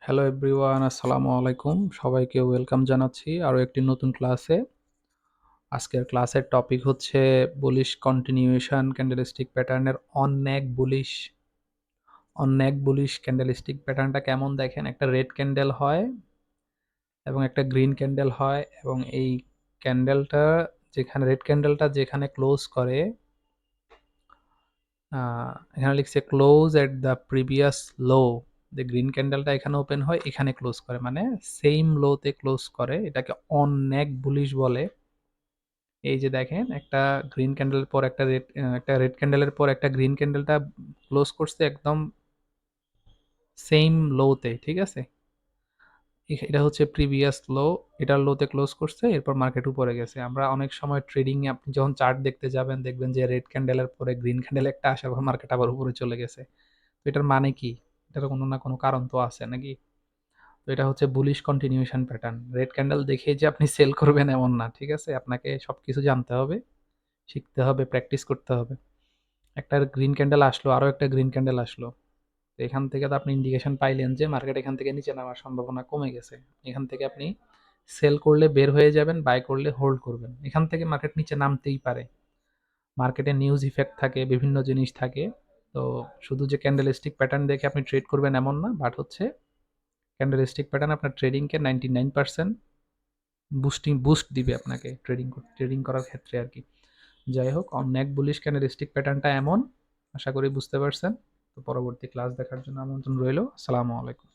Hello everyone, আসসালামু আলাইকুম। সবাইকে ওয়েলকাম জানাচ্ছি আরও একটি নতুন ক্লাসে। আজকের ক্লাসের টপিক হচ্ছে বুলিশ কন্টিনিউয়েশন ক্যান্ডেলস্টিক প্যাটার্নের অন নেক বুলিশ ক্যান্ডেলস্টিক প্যাটার্নটা কেমন দেখেন। একটা রেড ক্যান্ডেল হয় এবং একটা গ্রিন ক্যান্ডেল হয়, এবং এই ক্যান্ডেলটা যেখানে রেড ক্যান্ডেলটা যেখানে ক্লোজ করে, এখানে লিখছে ক্লোজ এট দ্য প্রিভিয়াস লো। যে গ্রিন ক্যান্ডেলটা এখানে ওপেন হয়, এখানে ক্লোজ করে, মানে সেম লোতে ক্লোজ করে, এটাকে অন নেক বুলিশ বলে। এই যে দেখেন, একটা গ্রিন ক্যান্ডেলের পর একটা রেড ক্যান্ডেলের পর একটা গ্রিন ক্যান্ডেলটা ক্লোজ করছে একদম সেম লোতে, ঠিক আছে। এটা হচ্ছে প্রিভিয়াস লো, এটার লোতে ক্লোজ করছে, এরপর মার্কেট উপরে গেছে। আমরা অনেক সময় ট্রেডিং এ আপনি যখন চার্ট দেখতে যাবেন, দেখবেন যে রেড ক্যান্ডেলের পরে গ্রিন ক্যান্ডেল একটা আসে, আবার মার্কেট আবার উপরে চলে গেছে। তো এটার মানে কি? এটার কোনো না কোনো কারণ তো আছে নাকি? তো এটা হচ্ছে bullish continuation pattern. Red candle দেখে যে আপনি সেল করবেন এমন না, ঠিক আছে। আপনাকে সবকিছু জানতে হবে, শিখতে হবে, প্র্যাকটিস করতে হবে। একটা গ্রিন ক্যান্ডেল আসলো, আরো একটা গ্রিন ক্যান্ডেল আসলো। তো এখান থেকে তো আপনি ইন্ডিকেশন পাইলেন যে মার্কেট এখান থেকে নিচে নামার সম্ভাবনা কমে গেছে। এখান থেকে আপনি সেল করলে বের হয়ে যাবেন, বাই করলে হোল্ড করবেন। এখান থেকে মার্কেট নিচে নামতেই পারে। মার্কেটে নিউজ ইফেক্ট থাকে, বিভিন্ন জিনিস থাকে। তো শুধু যে ক্যান্ডেলস্টিক প্যাটার্ন দেখে আপনি ট্রেড করবেন এমন না, বাট হচ্ছে ক্যান্ডেলস্টিক প্যাটার্ন আপনার ট্রেডিংকে 99% বুস্ট দিবে আপনাকে ট্রেডিং করার ক্ষেত্রে আর কি। যাই হোক, অনেক বুলিশ ক্যান্ডেলস্টিক প্যাটার্নটা এমন। আশা করি বুঝতে পারছেন। তো পরবর্তী ক্লাস দেখার জন্য আমন্ত্রণ রইল। আসসালামু আলাইকুম।